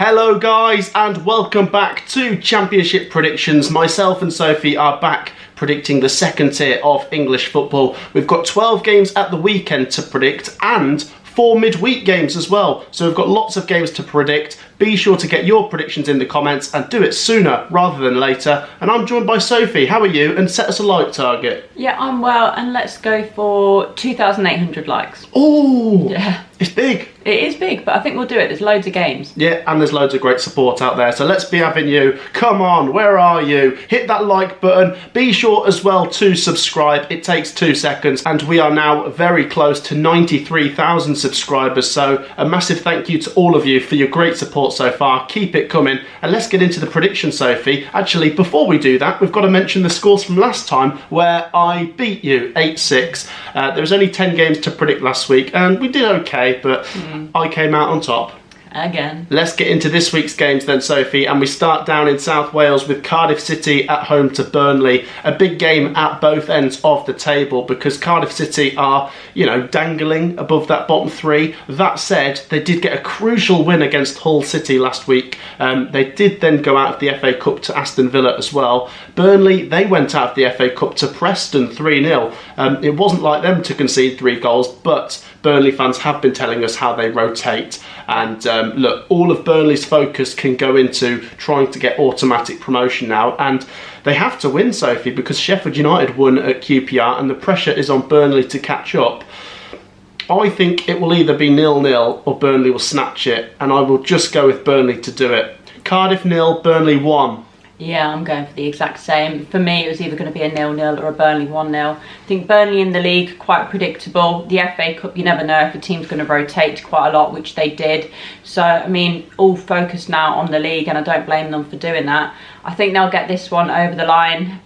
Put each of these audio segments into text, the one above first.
Hello guys and welcome back to Championship Predictions. Myself and Sophie are back predicting the second tier of English football. We've got 12 games at the weekend to predict and 4 midweek games as well. So we've got lots of games to predict. Be sure to get your predictions in the comments and do it sooner rather than later. And I'm joined by Sophie. How are you? And set us a like target. Yeah, I'm well, and let's go for 2,800 likes. Oh, yeah. It's big. It is big, but I think we'll do it. There's loads of games. Yeah, and there's loads of great support out there. So let's be having you. Come on, where are you? Hit that like button. Be sure as well to subscribe. It takes 2 seconds. And we are now very close to 93,000 subscribers. So a massive thank you to all of you for your great support so far. Keep it coming. And let's get into the prediction, Sophie. Actually, before we do that, we've got to mention the scores from last time where I beat you 8-6. There was only 10 games to predict last week and we did okay, but I came out on top. Again. Let's get into this week's games then, Sophie, and we start down in South Wales with Cardiff City at home to Burnley. A big game at both ends of the table because Cardiff City are, dangling above that bottom three. That said, they did get a crucial win against Hull City last week. They did then go out of the FA Cup to Aston Villa as well. Burnley, they went out of the FA Cup to Preston 3-0. It wasn't like them to concede 3 goals, but Burnley fans have been telling us how they rotate. And look, all of Burnley's focus can go into trying to get automatic promotion now. And they have to win, Sophie, because Sheffield United won at QPR and the pressure is on Burnley to catch up. I think it will either be 0-0 or Burnley will snatch it. And I will just go with Burnley to do it. Cardiff 0, Burnley 1. Yeah, I'm going for the exact same. For me, it was either going to be a 0-0 or a Burnley 1-0. I think Burnley in the league, quite predictable. The FA Cup, you never know if a team's going to rotate quite a lot, which they did. So, all focused now on the league, and I don't blame them for doing that. I think they'll get this one over the line.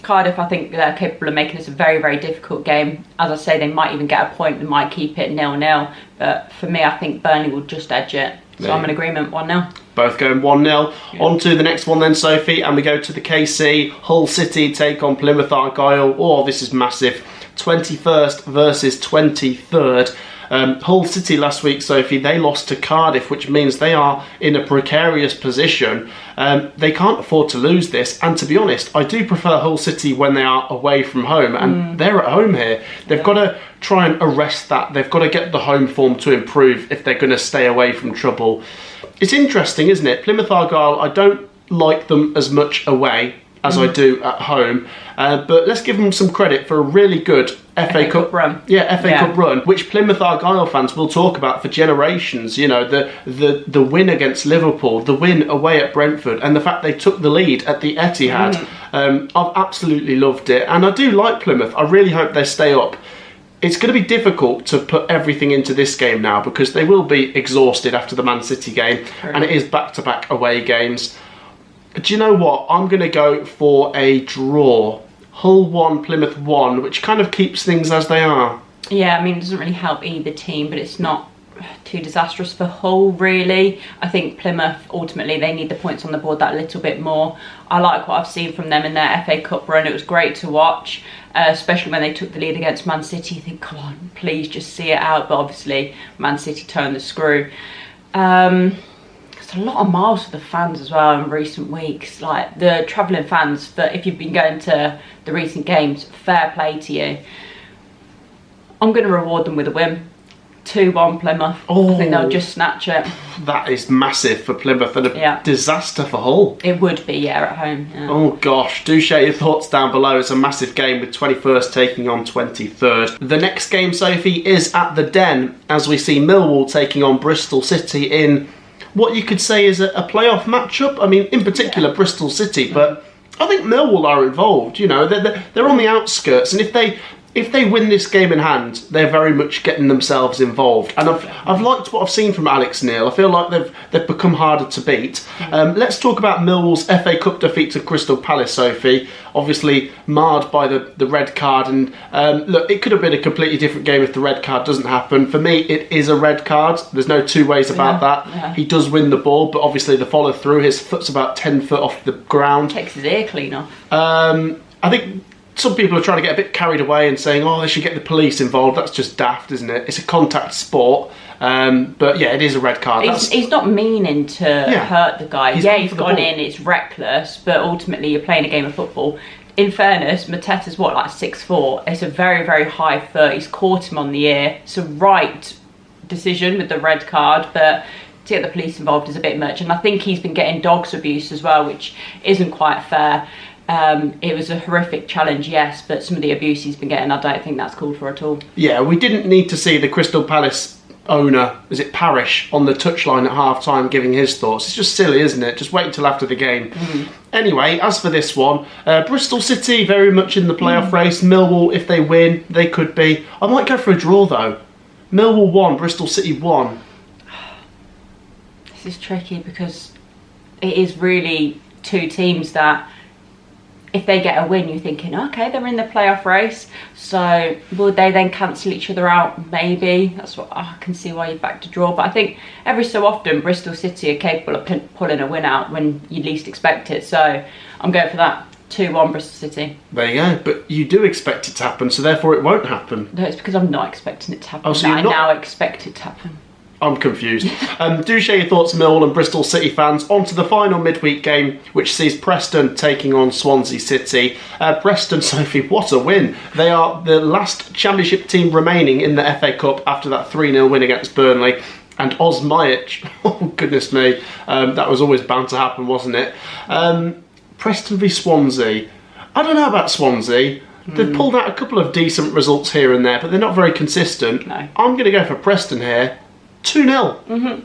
Cardiff, I think they're capable of making this a very, very difficult game. As I say, they might even get a point. They might keep it 0-0. But for me, I think Burnley will just edge it. So I'm in agreement, 1-0. Both going 1-0. Yeah. On to the next one then, Sophie, and we go to the KC. Hull City take on Plymouth Argyle. Oh, this is massive. 21st versus 23rd. Hull City last week, Sophie, they lost to Cardiff, which means they are in a precarious position. They can't afford to lose this, and to be honest, I do prefer Hull City when they are away from home, and they're at home here. They've got to try and arrest that. They've got to get the home form to improve if they're going to stay away from trouble. It's interesting, isn't it? Plymouth Argyle, I don't like them as much away as I do at home, but let's give them some credit for a really good FA Cup run. Yeah, FA Cup run, which Plymouth Argyle fans will talk about for generations. The win against Liverpool, the win away at Brentford, and the fact they took the lead at the Etihad. I've absolutely loved it, and I do like Plymouth. I really hope they stay up. It's going to be difficult to put everything into this game now because they will be exhausted after the Man City game, and it is back-to-back away games. Do you know what? I'm going to go for a draw. Hull 1, Plymouth 1, which kind of keeps things as they are. Yeah, it doesn't really help either team, but it's not too disastrous for Hull, really. I think Plymouth, ultimately, they need the points on the board that little bit more. I like what I've seen from them in their FA Cup run. It was great to watch, especially when they took the lead against Man City. You think, come on, please just see it out. But obviously, Man City turned the screw. It's a lot of miles for the fans as well in recent weeks. Like the travelling fans, that if you've been going to the recent games, fair play to you. I'm going to reward them with a win. 2-1 Plymouth. I think they'll just snatch it. That is massive for Plymouth and a disaster for Hull. It would be, at home. Yeah. Oh gosh, do share your thoughts down below. It's a massive game with 21st taking on 23rd. The next game, Sophie, is at the Den as we see Millwall taking on Bristol City in what you could say is a playoff matchup. In particular Bristol City, but I think Millwall are involved. They're on the outskirts, and if they win this game in hand, they're very much getting themselves involved. And I've liked what I've seen from Alex Neil. I feel like they've become harder to beat. Let's talk about Millwall's FA Cup defeat to Crystal Palace, Sophie. Obviously marred by the red card. And look, it could have been a completely different game if the red card doesn't happen. For me, it is a red card. There's no two ways about that. Yeah. He does win the ball, but obviously the follow through, his foot's about 10 foot off the ground. Takes his ear clean off. I think some people are trying to get a bit carried away and saying, oh, they should get the police involved. That's just daft, isn't it? It's a contact sport. But yeah, it is a red card. He's not meaning to hurt the guy. He's gone in, it's reckless, but ultimately you're playing a game of football. In fairness, Mateta's like 6'4". It's a very, very high foot. He's caught him on the ear. It's a right decision with the red card, but to get the police involved is a bit much. And I think he's been getting dogs abuse as well, which isn't quite fair. It was a horrific challenge, yes, but some of the abuse he's been getting, I don't think that's called for at all. Yeah, we didn't need to see the Crystal Palace owner, is it Parish, on the touchline at half-time giving his thoughts. It's just silly, isn't it? Just wait until after the game. Anyway, as for this one, Bristol City very much in the playoff race. Millwall, if they win, they could be. I might go for a draw, though. Millwall 1, Bristol City 1. This is tricky because it is really two teams that, if they get a win, you're thinking, okay, they're in the playoff race. So will they then cancel each other out? Maybe. That's what I can see why you're back to draw. But I think every so often Bristol City are capable of pulling a win out when you least expect it. So I'm going for that. 2-1 Bristol City. There you go. But you do expect it to happen, so therefore it won't happen. No, it's because I'm not expecting it to happen. Oh, so I now expect it to happen. I'm confused. Do share your thoughts, Millwall and Bristol City fans. On to the final midweek game, which sees Preston taking on Swansea City. Preston, Sophie, what a win. They are the last championship team remaining in the FA Cup after that 3-0 win against Burnley. And Osmajic, oh goodness me, that was always bound to happen, wasn't it? Preston v Swansea. I don't know about Swansea. They've pulled out a couple of decent results here and there, but they're not very consistent. No. I'm going to go for Preston here. 2-0.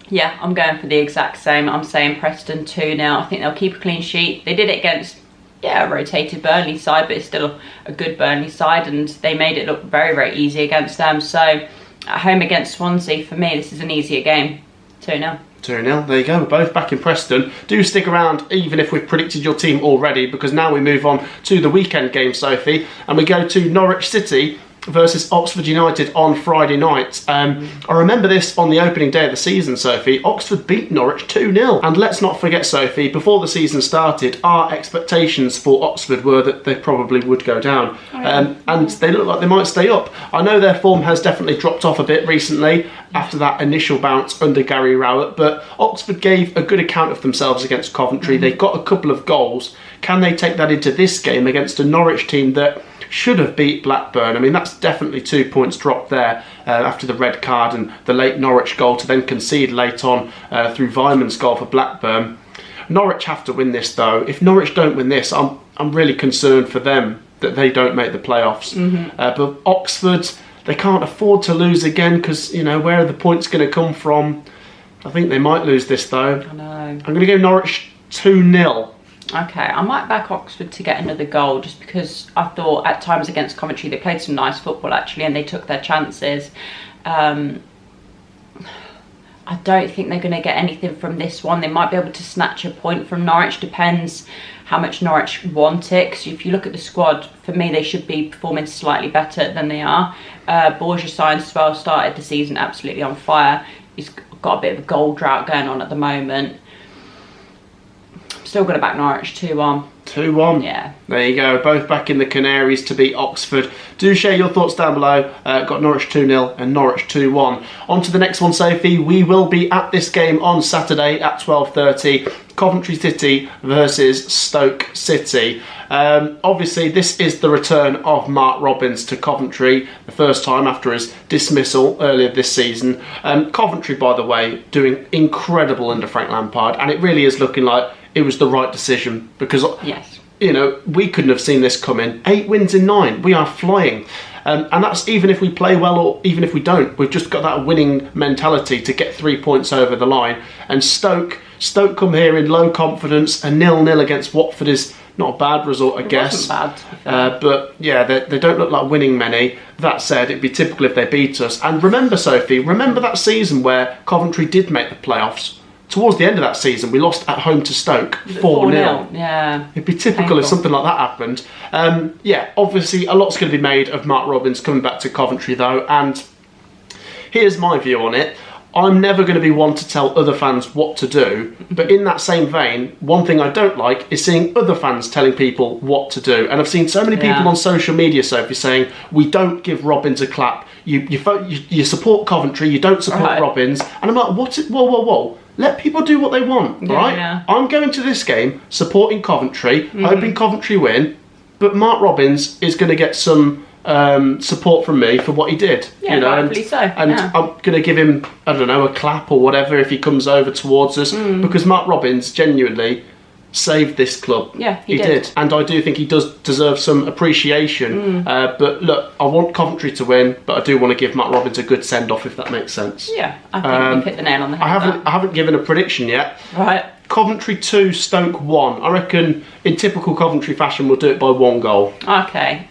Yeah, I'm going for the exact same. I'm saying Preston 2-0. I think they'll keep a clean sheet. They did it against, a rotated Burnley side, but it's still a good Burnley side, and they made it look very, very easy against them. So, at home against Swansea, for me, this is an easier game. 2-0. 2-0, there you go, we're both back in Preston. Do stick around even if we've predicted your team already, because now we move on to the weekend game, Sophie, and we go to Norwich City versus Oxford United on Friday night. I remember this on the opening day of the season, Sophie. Oxford beat Norwich 2-0. And let's not forget, Sophie, before the season started, our expectations for Oxford were that they probably would go down. And they look like they might stay up. I know their form has definitely dropped off a bit recently after that initial bounce under Gary Rowett, but Oxford gave a good account of themselves against Coventry. They got a couple of goals. Can they take that into this game against a Norwich team that should have beat Blackburn? I mean, that's definitely 2 points dropped there after the red card and the late Norwich goal to then concede late on through Weiman's goal for Blackburn. Norwich have to win this, though. If Norwich don't win this, I'm really concerned for them that they don't make the playoffs. But Oxford, they can't afford to lose again because, where are the points going to come from? I think they might lose this, though. I know. I'm going to go Norwich 2-0. Okay, I might back Oxford to get another goal just because I thought at times against Coventry they played some nice football actually and they took their chances. I don't think they're going to get anything from this one. They might be able to snatch a point from Norwich, depends how much Norwich want it. Because if you look at the squad, for me they should be performing slightly better than they are. Borja Sainz as well started the season absolutely on fire. He's got a bit of a goal drought going on at the moment. Still going to back Norwich 2-1. 2-1. Yeah. There you go. Both back in the Canaries to beat Oxford. Do share your thoughts down below. Got Norwich 2-0 and Norwich 2-1. On to the next one, Sophie. We will be at this game on Saturday at 12:30. Coventry City versus Stoke City. Obviously, this is the return of Mark Robins to Coventry, the first time after his dismissal earlier this season. Coventry, by the way, doing incredible under Frank Lampard, and it really is looking like it was the right decision because, we couldn't have seen this coming. 8 wins in 9. We are flying. And that's even if we play well or even if we don't. We've just got that winning mentality to get 3 points over the line. And Stoke come here in low confidence. A 0-0 against Watford is not a bad result, I guess. Wasn't bad. But yeah, they don't look like winning many. That said, it'd be typical if they beat us. And remember, Sophie, that season where Coventry did make the playoffs? Towards the end of that season, we lost at home to Stoke 4-0. Yeah. It'd be typical if something like that happened. Obviously, a lot's going to be made of Mark Robins coming back to Coventry, though. And here's my view on it. I'm never going to be one to tell other fans what to do, but in that same vein, one thing I don't like is seeing other fans telling people what to do. And I've seen so many people on social media, Sophie, saying, we don't give Robins a clap. You support Coventry, you don't support Robins. And I'm like, whoa. Let people do what they want, right? Yeah. I'm going to this game supporting Coventry, hoping Coventry win, but Mark Robins is going to get some support from me for what he did. Yeah, rightfully so. And I'm going to give him, I don't know, a clap or whatever if he comes over towards us, because Mark Robins genuinely saved this club. Yeah, he did. And I do think he does deserve some appreciation. But look, I want Coventry to win, but I do want to give Mark Robins a good send-off, if that makes sense. Yeah, I think you've hit the nail on the head. I haven't given a prediction yet. Right. Coventry 2, Stoke 1. I reckon in typical Coventry fashion we'll do it by 1 goal. Okay.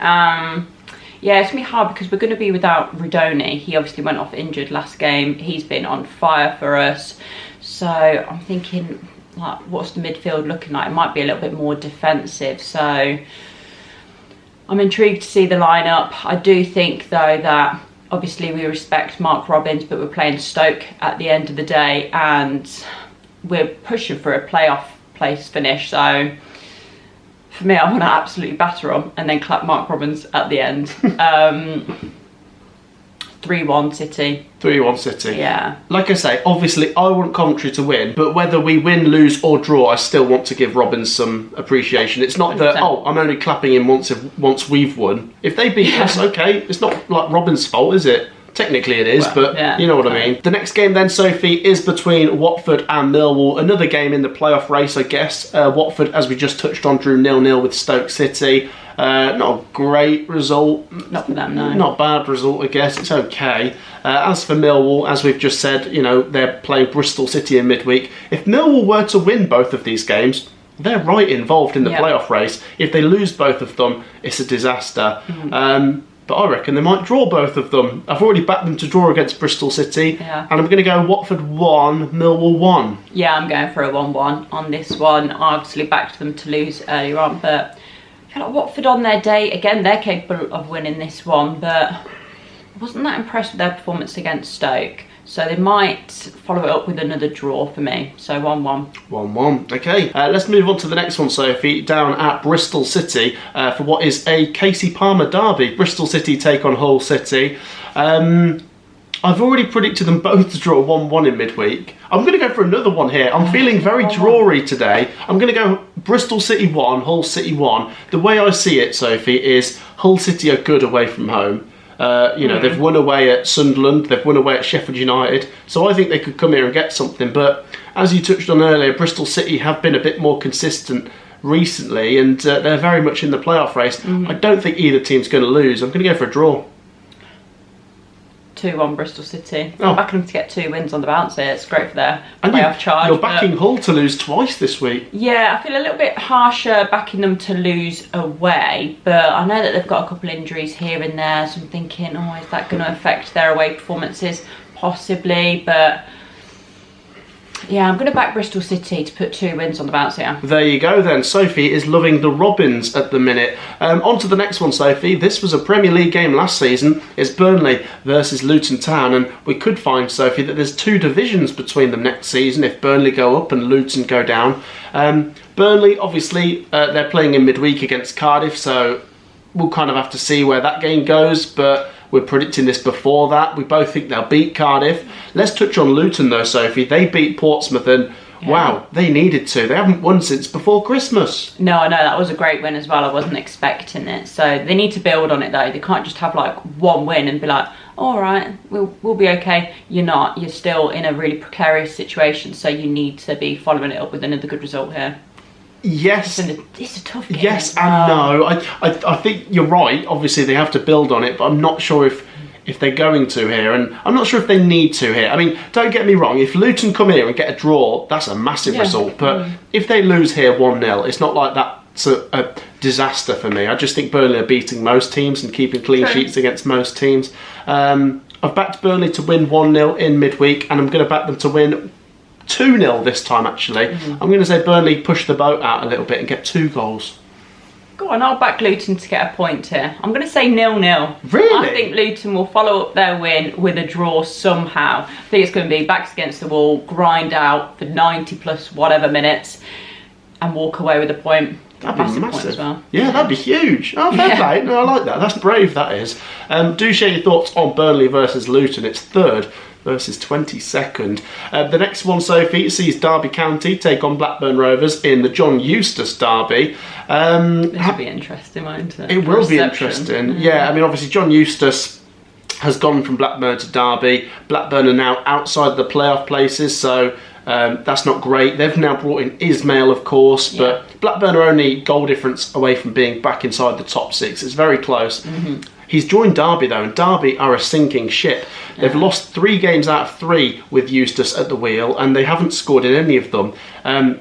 Yeah, it's going to be hard because we're going to be without Rudoni. He obviously went off injured last game. He's been on fire for us. So I'm thinking, like, what's the midfield looking like? It might be a little bit more defensive. So I'm intrigued to see the lineup. I do think, though, that obviously we respect Mark Robins, but we're playing Stoke at the end of the day, and we're pushing for a playoff place finish. So for me, I want to absolutely batter them and then clap Mark Robins at the end. 3-1 City. 3-1 City. Yeah. Like I say, obviously I want Coventry to win, but whether we win, lose or draw, I still want to give Robins some appreciation. It's not 100%. That, I'm only clapping him once we've won. If they beat us, okay, it's not like Robins' fault, is it? Technically it is, but you know what I mean. The next game then, Sophie, is between Watford and Millwall. Another game in the playoff race, I guess. Watford, as we just touched on, drew 0-0 with Stoke City. Not a great result. Not for them, no. Not a bad result, I guess. It's okay. As for Millwall, as we've just said, they're playing Bristol City in midweek. If Millwall were to win both of these games, they're right involved in the playoff race. If they lose both of them, it's a disaster. But I reckon they might draw both of them. I've already backed them to draw against Bristol City. Yeah. And I'm going to go Watford 1, Millwall 1. Yeah, I'm going for a 1-1 on this one. I obviously backed them to lose earlier on, but I feel like Watford on their day, again, they're capable of winning this one, but I wasn't that impressed with their performance against Stoke. So they might follow it up with another draw for me. So 1-1. 1-1. Okay, let's move on to the next one, Sophie. Down at Bristol City for what is a Casey Palmer derby. Bristol City take on Hull City. I've already predicted them both to draw 1-1 in midweek. I'm going to go for another one here. I'm feeling very drawy today. I'm going to go Bristol City 1, Hull City 1. The way I see it, Sophie, is Hull City are good away from home. They've won away at Sunderland, they've won away at Sheffield United, so I think they could come here and get something. But as you touched on earlier, Bristol City have been a bit more consistent recently, and they're very much in the playoff race. I don't think either team's going to lose. I'm going to go for a draw. 2-1 Bristol City. I'm backing them to get 2 wins on the bounce here. It's great for their playoff charge. You're backing Hull to lose twice this week. Yeah, I feel a little bit harsher backing them to lose away, but I know that they've got a couple injuries here and there, so I'm thinking, is that going to affect their away performances? Possibly, but yeah, I'm going to back Bristol City to put 2 wins on the bounce here. There you go then. Sophie is loving the Robins at the minute. On to the next one, Sophie. This was a Premier League game last season. It's Burnley versus Luton Town, and we could find, Sophie, that there's 2 divisions between them next season if Burnley go up and Luton go down. Burnley, obviously, they're playing in midweek against Cardiff, so we'll kind of have to see where that game goes, but we're predicting this before that. We both think they'll beat Cardiff. Let's touch on Luton though, Sophie. They beat Portsmouth and wow, they needed to. They haven't won since before Christmas. No, I know, that was a great win as well. I wasn't expecting it. So they need to build on it though. They can't just have like 1 win and be like, all right, we'll be okay. You're not. You're still in a really precarious situation. So you need to be following it up with another good result here. Yes. It's a tough game. Yes and no. I think you're right. Obviously, they have to build on it, but I'm not sure if they're going to here, and I'm not sure if they need to here. I mean, don't get me wrong. If Luton come here and get a draw, that's a massive result. But if they lose here 1-0, it's not like that's a disaster for me. I just think Burnley are beating most teams and keeping clean sheets against most teams. I've backed Burnley to win 1-0 in midweek, and I'm going to back them to win 2-0 this time, actually. I'm going to say Burnley push the boat out a little bit and get 2 goals. Go on, I'll back Luton to get a point here. I'm going to say 0-0. Really? I think Luton will follow up their win with a draw somehow. I think it's going to be backs against the wall, grind out for 90 plus whatever minutes, and walk away with a point. That'd be massive. Point as well. Yeah, that'd be huge. Oh, fair play. No, I like that. That's brave, that is. Do share your thoughts on Burnley versus Luton. It's 3rd versus 22nd. The next one, Sophie, sees Derby County take on Blackburn Rovers in the John Eustace derby. This will be interesting, won't it? It will be interesting. Yeah, I mean, obviously, John Eustace has gone from Blackburn to Derby. Blackburn are now outside the playoff places, so that's not great. They've now brought in Ismail, of course, but Blackburn are only goal difference away from being back inside the top 6. It's very close. He's joined Derby though, and Derby are a sinking ship. They've lost 3 games out of 3 with Eustace at the wheel, and they haven't scored in any of them.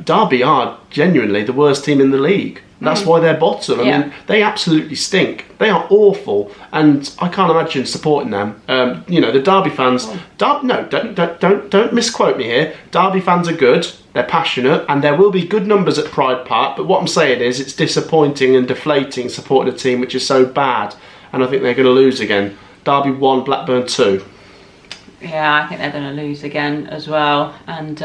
Derby are genuinely the worst team in the league. That's why they're bottom. I mean, they absolutely stink. They are awful, and I can't imagine supporting them. The Derby fans. Don't misquote me here. Derby fans are good. They're passionate, and there will be good numbers at Pride Park. But what I'm saying is, it's disappointing and deflating supporting a team which is so bad, and I think they're going to lose again. Derby 1, Blackburn 2. Yeah, I think they're going to lose again as well, and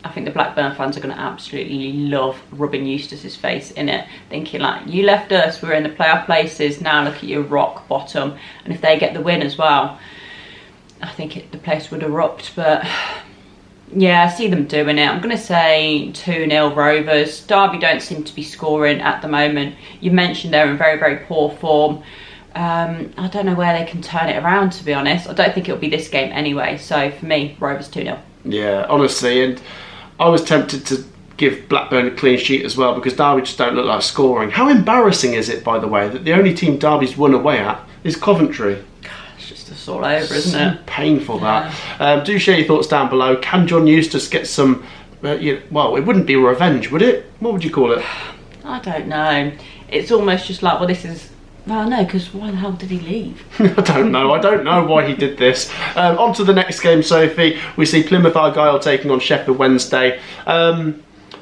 I think the Blackburn fans are going to absolutely love rubbing Eustace's face in it, thinking like, you left us, we're in the playoff places, now look at your rock bottom. And if they get the win as well, I think the place would erupt. But yeah, I see them doing it. I'm going to say 2-0 Rovers. Derby don't seem to be scoring at the moment. You mentioned they're in very, very poor form. I don't know where they can turn it around, to be honest. I don't think it'll be this game anyway. So for me, Rovers 2-0. Yeah, honestly, and I was tempted to give Blackburn a clean sheet as well, because Derby just don't look like scoring. How embarrassing is it, by the way, that the only team Derby's won away at is Coventry? It's just us all over, isn't it? Painful, that. Do share your thoughts down below. Can John Eustace get some... well, it wouldn't be revenge, would it? What would you call it? I don't know. It's almost just like, well, this is... Well, no, because why the hell did he leave? I don't know why he did this. On to the next game, Sophie. We see Plymouth Argyle taking on Sheffield Wednesday. Do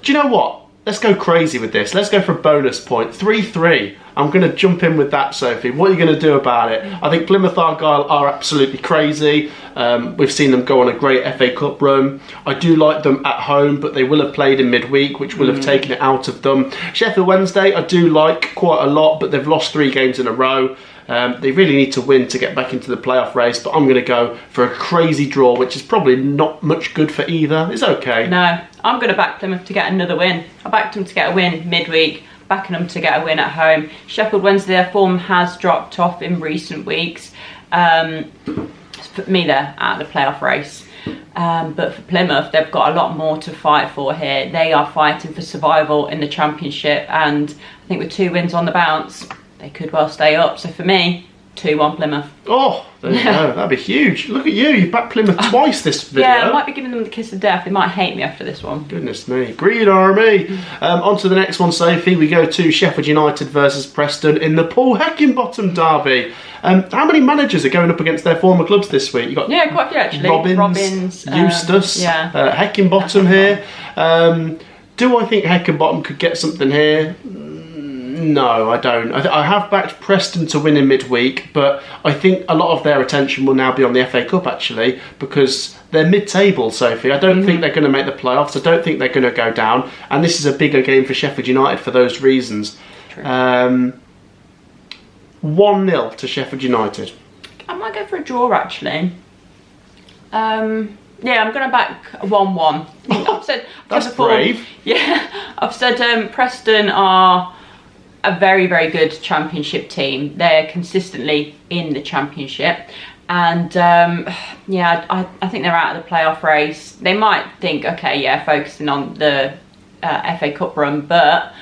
you know what? Let's go crazy with this. Let's go for a bonus point. 3-3. I'm going to jump in with that, Sophie. What are you going to do about it? I think Plymouth Argyle are absolutely crazy. We've seen them go on a great FA Cup run. I do like them at home, but they will have played in midweek, which will have taken it out of them. Sheffield Wednesday, I do like quite a lot, but they've lost 3 games in a row. They really need to win to get back into the playoff race, but I'm going to go for a crazy draw, which is probably not much good for either. It's okay. No, I'm going to back Plymouth to get another win. I backed them to get a win midweek, backing them to get a win at home. Sheffield Wednesday, their form has dropped off in recent weeks. For me, they're out of the playoff race. But for Plymouth, they've got a lot more to fight for here. They are fighting for survival in the Championship, and I think with 2 wins on the bounce, they could well stay up. So for me, 2-1 Plymouth. Oh, there you go. That'd be huge. Look at you. You backed Plymouth twice this video. Yeah, I might be giving them the kiss of death. They might hate me after this one. Goodness me. Green Army. On to the next one, Sophie. We go to Sheffield United versus Preston in the Paul Heckingbottom derby. How many managers are going up against their former clubs this week? You got quite a few actually. Robbins, Eustace, Heckingbottom here. Do I think Heckingbottom could get something here? No, I don't. I have backed Preston to win in midweek, but I think a lot of their attention will now be on the FA Cup, actually, because they're mid-table, Sophie. I don't think they're going to make the playoffs. I don't think they're going to go down. And this is a bigger game for Sheffield United for those reasons. True. 1-0 to Sheffield United. I might go for a draw, actually. I'm going to back 1-1. I've said that's before, brave. Yeah, I've said Preston are a very, very good Championship team. They're consistently in the Championship, and I think they're out of the playoff race. They might think, okay, focusing on the FA Cup run, but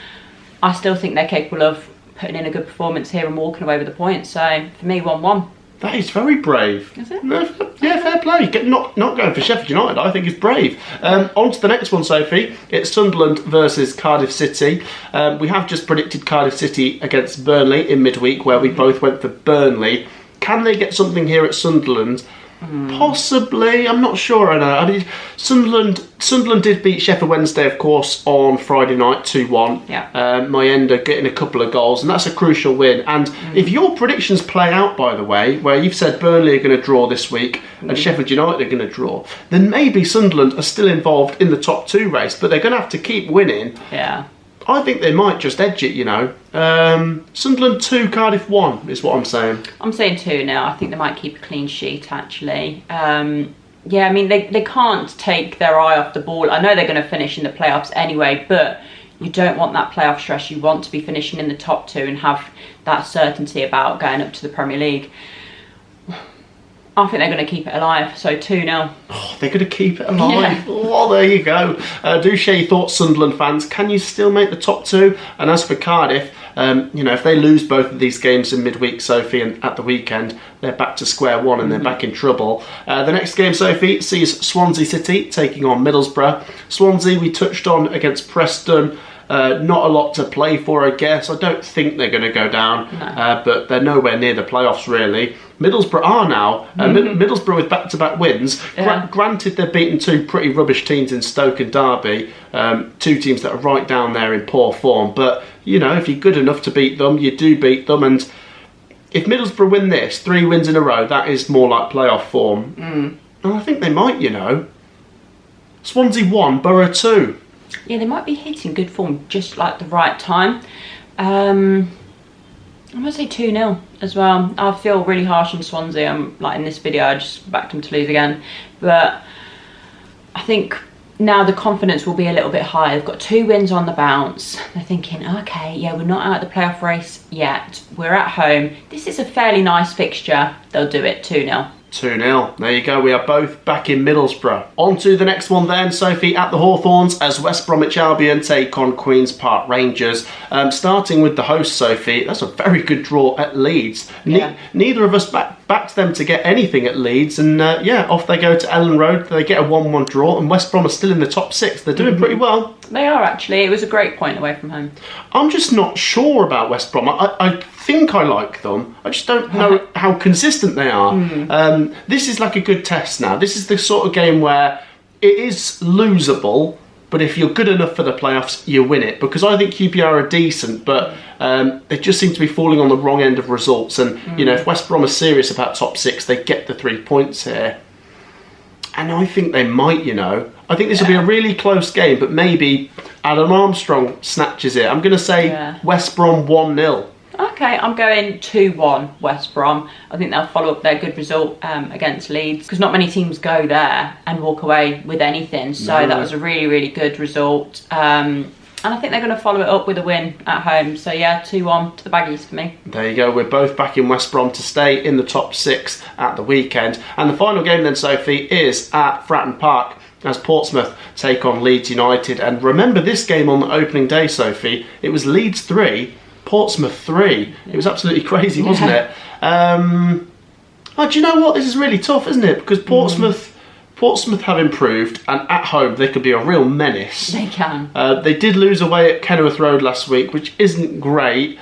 I still think they're capable of putting in a good performance here and walking away with the points. So for me, 1-1. That is very brave. Is it? No, yeah, fair play. Not going for Sheffield United, I think is brave. On to the next one, Sophie. It's Sunderland versus Cardiff City. We have just predicted Cardiff City against Burnley in midweek, where we both went for Burnley. Can they get something here at Sunderland? Possibly, I'm not sure. I mean, Sunderland did beat Sheffield Wednesday, of course, on Friday night 2-1. Yeah. Mayenda getting a couple of goals, and that's a crucial win. And if your predictions play out, by the way, where you've said Burnley are going to draw this week and Sheffield United are going to draw, then maybe Sunderland are still involved in the top 2 race, but they're going to have to keep winning. Yeah. I think they might just edge it, Sunderland 2, Cardiff 1 is what I'm saying. I'm saying 2-0. I think they might keep a clean sheet, actually. Yeah, I mean, they can't take their eye off the ball. I know they're going to finish in the playoffs anyway, but you don't want that playoff stress. You want to be finishing in the top 2 and have that certainty about going up to the Premier League. I think they're going to keep it alive, so 2-0. Oh, they're going to keep it alive. Yeah. Oh, there you go. Do share your thoughts, Sunderland fans. Can you still make the top 2? And as for Cardiff, if they lose both of these games in midweek, Sophie, and at the weekend, they're back to square one and they're back in trouble. The next game, Sophie, sees Swansea City taking on Middlesbrough. Swansea, we touched on against Preston. Not a lot to play for, I guess. I don't think they're going to go down, but they're nowhere near the playoffs, really. Middlesbrough are now. Middlesbrough with back-to-back wins. Yeah. Granted, they've beaten 2 pretty rubbish teams in Stoke and Derby, 2 teams that are right down there in poor form. But, if you're good enough to beat them, you do beat them. And if Middlesbrough win this, 3 wins in a row, that is more like playoff form. And I think they might, Swansea 1, Borough 2. Yeah, they might be hitting good form just like the right time. I'm going to say 2-0 as well. I feel really harsh on Swansea. In this video, I just backed them to lose again. But I think now the confidence will be a little bit higher. They've got 2 wins on the bounce. They're thinking, okay, yeah, we're not out of the playoff race yet. We're at home. This is a fairly nice fixture. They'll do it 2-0. 2-0. There you go. We are both back in Middlesbrough. On to the next one then, Sophie, at the Hawthorns as West Bromwich Albion take on Queen's Park Rangers. Starting with the host, Sophie, that's a very good draw at Leeds. Yeah. Neither of us backed them to get anything at Leeds, and off they go to Ellen Road. They get a 1-1 draw, and West Brom are still in the top 6. They're doing pretty well. They are, actually. It was a great point away from home. I'm just not sure about West Brom. I think I like them. I just don't know how consistent they are. This is like a good test now. This is the sort of game where it is losable, but if you're good enough for the playoffs, you win it. Because I think QPR are decent, but they just seem to be falling on the wrong end of results. And, if West Brom are serious about top 6, they get the 3 points here. And I think they might, I think this will be a really close game, but maybe Adam Armstrong snatches it. I'm going to say West Brom 1-0. Okay, I'm going 2-1 West Brom. I think they'll follow up their good result against Leeds, because not many teams go there and walk away with anything. So that was a really, really good result. And I think they're going to follow it up with a win at home. So 2-1 to the Baggies for me. There you go. We're both back in West Brom to stay in the top 6 at the weekend. And the final game then, Sophie, is at Fratton Park as Portsmouth take on Leeds United. And remember this game on the opening day, Sophie. It was Leeds 3, Portsmouth 3. It was absolutely crazy, wasn't it? Do you know what? This is really tough, isn't it? Because Portsmouth have improved, and at home they could be a real menace. They can. They did lose away at Kenilworth Road last week, which isn't great.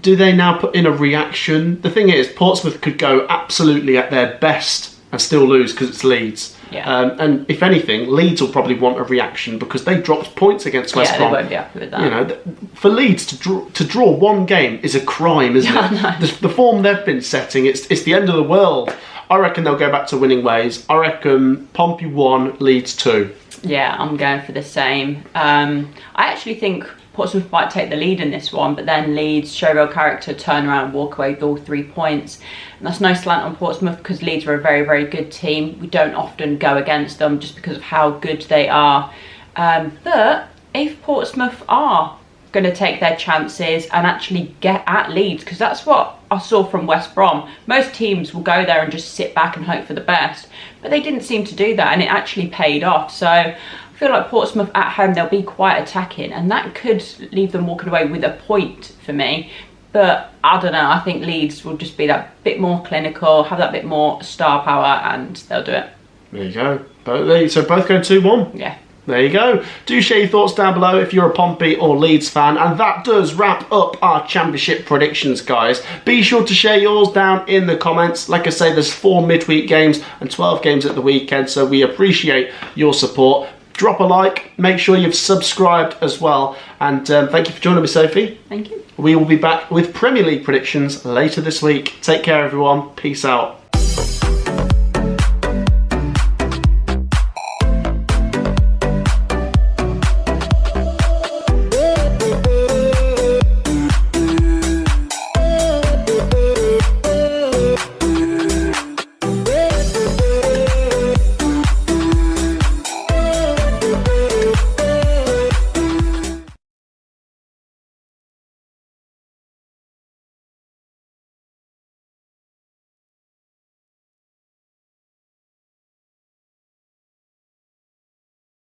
Do they now put in a reaction? The thing is, Portsmouth could go absolutely at their best and still lose because it's Leeds. Yeah. And if anything, Leeds will probably want a reaction because they dropped points against West Brom. Yeah, they won't be happy with that. For Leeds to draw one game is a crime, isn't it? The form they've been setting, it's the end of the world. I reckon they'll go back to winning ways. I reckon Pompey 1, Leeds 2. Yeah, I'm going for the same. I actually think Portsmouth might take the lead in this one, but then Leeds show real character, turn around and walk away with all 3 points. And that's no slant on Portsmouth because Leeds are a very, very good team. We don't often go against them just because of how good they are. But if Portsmouth are going to take their chances and actually get at Leeds, because that's what I saw from West Brom. Most teams will go there and just sit back and hope for the best, but they didn't seem to do that, and it actually paid off. So I feel like Portsmouth at home, they'll be quite attacking, and that could leave them walking away with a point for me. But I don't know, I think Leeds will just be that bit more clinical, have that bit more star power, and they'll do it. There you go. So both go 2-1. Yeah. There you go. Do share your thoughts down below if you're a Pompey or Leeds fan. And that does wrap up our Championship predictions, guys. Be sure to share yours down in the comments. Like I say, there's 4 midweek games and 12 games at the weekend, so we appreciate your support. Drop a like, make sure you've subscribed as well. And thank you for joining me, Sophie. Thank you. We will be back with Premier League predictions later this week. Take care, everyone. Peace out.